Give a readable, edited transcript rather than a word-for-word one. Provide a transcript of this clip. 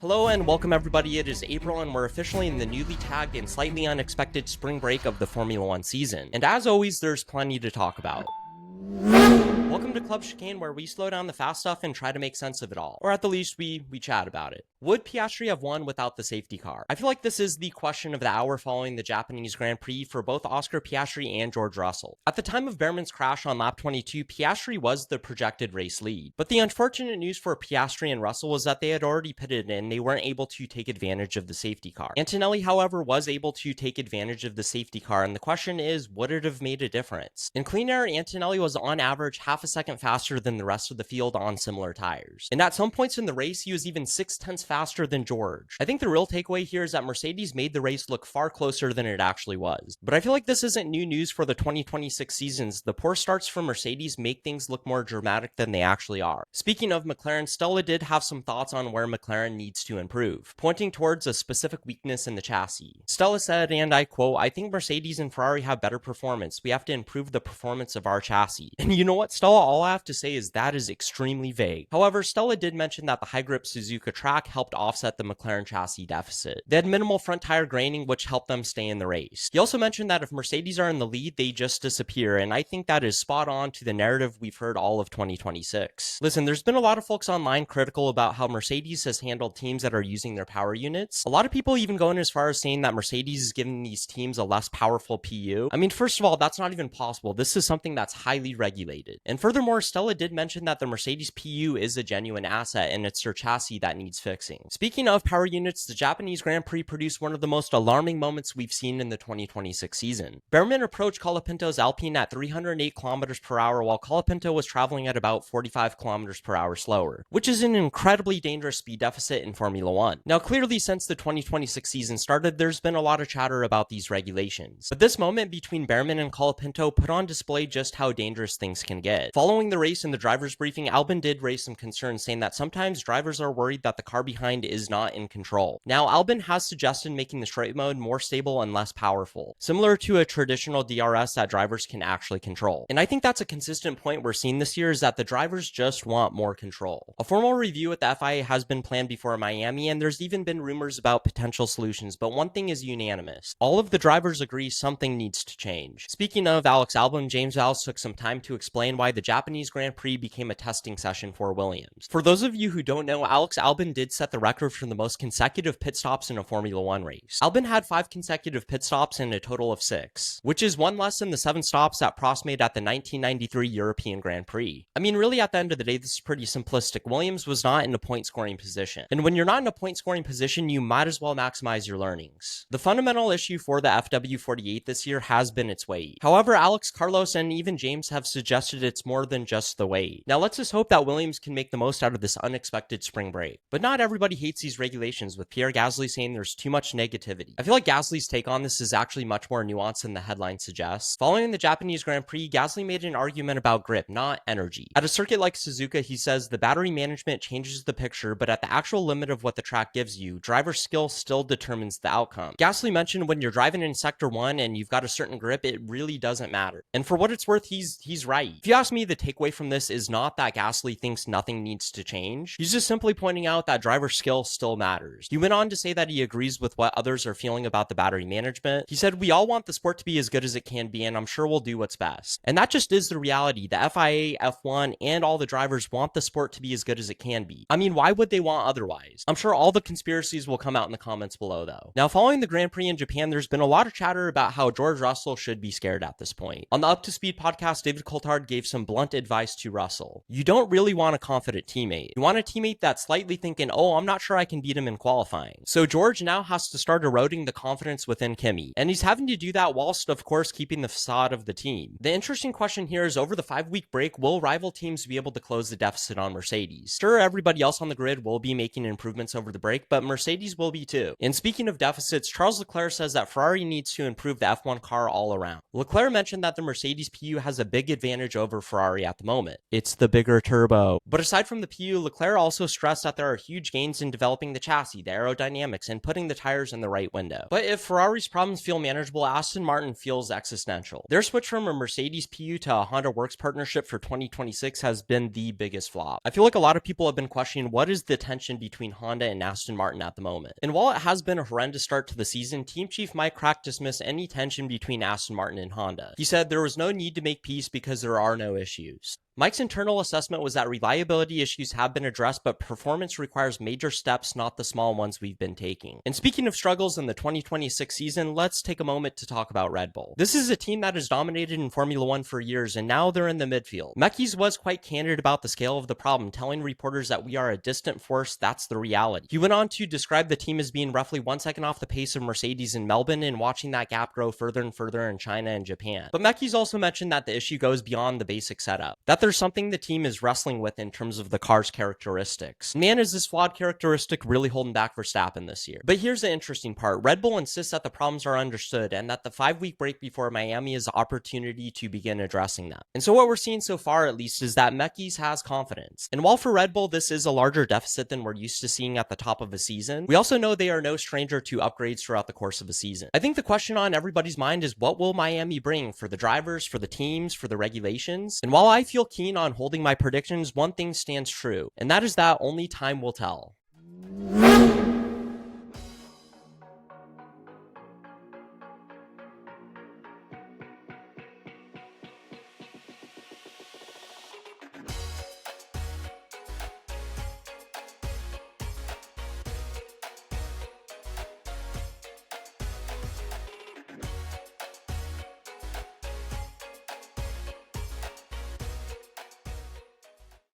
Hello and welcome everybody, it is April and we're officially in the newly tagged and slightly unexpected spring break of the Formula 1 season. And as always, there's plenty to talk about. Welcome to Club Chicane, where we slow down the fast stuff and try to make sense of it all. Or at the least, we chat about it. Would Piastri have won without the safety car? I feel like this is the question of the hour following the Japanese Grand Prix for both Oscar Piastri and George Russell. At the time of Behrman's crash on lap 22, Piastri was the projected race lead. But the unfortunate news for Piastri and Russell was that they had already pitted and they weren't able to take advantage of the safety car. Antonelli, however, was able to take advantage of the safety car, and the question is, would it have made a difference? In clean air, Antonelli was on average half a second faster than the rest of the field on similar tires. And at some points in the race, he was even 0.6 faster than George. I think the real takeaway here is that Mercedes made the race look far closer than it actually was. But I feel like this isn't new news for the 2026 seasons. The poor starts for Mercedes make things look more dramatic than they actually are. Speaking of McLaren, Stella did have some thoughts on where McLaren needs to improve, pointing towards a specific weakness in the chassis. Stella said, and I quote, "I think Mercedes and Ferrari have better performance. We have to improve the performance of our chassis." And you know what, Stella, all I have to say is that is extremely vague. However, Stella did mention that the high grip Suzuka track helped offset the McLaren chassis deficit. They had minimal front tire graining, which helped them stay in the race. He also mentioned that if Mercedes are in the lead, they just disappear, and I think that is spot on to the narrative we've heard all of 2026. Listen, there's been a lot of folks online critical about how Mercedes has handled teams that are using their power units. A lot of people even going as far as saying that Mercedes is giving these teams a less powerful PU. I mean, first of all, that's not even possible. This is something that's highly regulated. And furthermore, Stella did mention that the Mercedes PU is a genuine asset and it's their chassis that needs fixing. Speaking of power units, the Japanese Grand Prix produced one of the most alarming moments we've seen in the 2026 season. Behrman approached Colapinto's Alpine at 308 km per hour while Colapinto was traveling at about 45 km per hour slower, which is an incredibly dangerous speed deficit in Formula 1. Now, clearly since the 2026 season started, there's been a lot of chatter about these regulations. But this moment between Behrman and Colapinto put on display just how dangerous things can get. Following the race in the driver's briefing, Albon did raise some concerns, saying that sometimes drivers are worried that the car behind is not in control. Now, Albon has suggested making the straight mode more stable and less powerful, similar to a traditional DRS that drivers can actually control. And I think that's a consistent point we're seeing this year, is that the drivers just want more control. A formal review at the FIA has been planned before Miami, and there's even been rumors about potential solutions, but one thing is unanimous. All of the drivers agree something needs to change. Speaking of Alex Albon, James Vowles took some time to explain why the Japanese Grand Prix became a testing session for Williams. For those of you who don't know, Alex Albon did set the record for the most consecutive pit stops in a Formula 1 race. Albon had 5 consecutive pit stops and a total of 6, which is one less than the 7 stops that Prost made at the 1993 European Grand Prix. I mean, really, at the end of the day, this is pretty simplistic. Williams was not in a point-scoring position. And when you're not in a point-scoring position, you might as well maximize your learnings. The fundamental issue for the FW48 this year has been its weight. However, Alex, Carlos, and even James have suggested it's more than just the weight. Now, let's just hope that Williams can make the most out of this unexpected spring break. But not everybody hates these regulations, with Pierre Gasly saying there's too much negativity. I feel like Gasly's take on this is actually much more nuanced than the headline suggests. Following the Japanese Grand Prix, Gasly made an argument about grip, not energy. At a circuit like Suzuka, he says the battery management changes the picture, but at the actual limit of what the track gives you, driver skill still determines the outcome. Gasly mentioned when you're driving in Sector 1 and you've got a certain grip, it really doesn't matter. And for what it's worth, he's right. If you ask me, the takeaway from this is not that Gasly thinks nothing needs to change. He's just simply pointing out that driver skill still matters. He went on to say that he agrees with what others are feeling about the battery management. He said, "We all want the sport to be as good as it can be, and I'm sure we'll do what's best." And that just is the reality. The FIA, F1, and all the drivers want the sport to be as good as it can be. I mean, why would they want otherwise? I'm sure all the conspiracies will come out in the comments below, though. Now, following the Grand Prix in Japan, there's been a lot of chatter about how George Russell should be scared at this point. On the Up to Speed podcast, David Coulthard gave some blunt advice to Russell. You don't really want a confident teammate. You want a teammate that's slightly thinking, oh, I'm not sure I can beat him in qualifying. So George now has to start eroding the confidence within Kimi, and he's having to do that whilst, of course, keeping the facade of the team. The interesting question here is, over the 5-week break, will rival teams be able to close the deficit on Mercedes? Sure, everybody else on the grid will be making improvements over the break, but Mercedes will be too. And speaking of deficits, Charles Leclerc says that Ferrari needs to improve the F1 car all around. Leclerc mentioned that the Mercedes PU has a big advantage over Ferrari at the moment. It's the bigger turbo. But aside from the PU, Leclerc also stressed that there are huge gains gains in developing the chassis, the aerodynamics, and putting the tires in the right window. But if Ferrari's problems feel manageable, Aston Martin feels existential. Their switch from a Mercedes PU to a Honda Works partnership for 2026 has been the biggest flop. I feel like a lot of people have been questioning what is the tension between Honda and Aston Martin at the moment. And while it has been a horrendous start to the season, Team Chief Mike Crack dismissed any tension between Aston Martin and Honda. He said there was no need to make peace because there are no issues. Mike's internal assessment was that reliability issues have been addressed, but performance requires major steps, not the small ones we've been taking. And speaking of struggles in the 2026 season, let's take a moment to talk about Red Bull. This is a team that has dominated in Formula 1 for years, and now they're in the midfield. Mekies was quite candid about the scale of the problem, telling reporters that we are a distant force, that's the reality. He went on to describe the team as being roughly 1 second off the pace of Mercedes in Melbourne and watching that gap grow further and further in China and Japan. But Mekies also mentioned that the issue goes beyond the basic setup, that there's something the team is wrestling with in terms of the car's characteristics. Man, is this flawed characteristic really holding back Verstappen this year? But here's the interesting part. Red Bull insists that the problems are understood and that the 5-week break before Miami is the opportunity to begin addressing them. And so what we're seeing so far, at least, is that Mekies has confidence. And while for Red Bull this is a larger deficit than we're used to seeing at the top of a season, we also know they are no stranger to upgrades throughout the course of a season. I think the question on everybody's mind is what will Miami bring for the drivers, for the teams, for the regulations? And while I feel keen on holding my predictions, one thing stands true, and that is that only time will tell.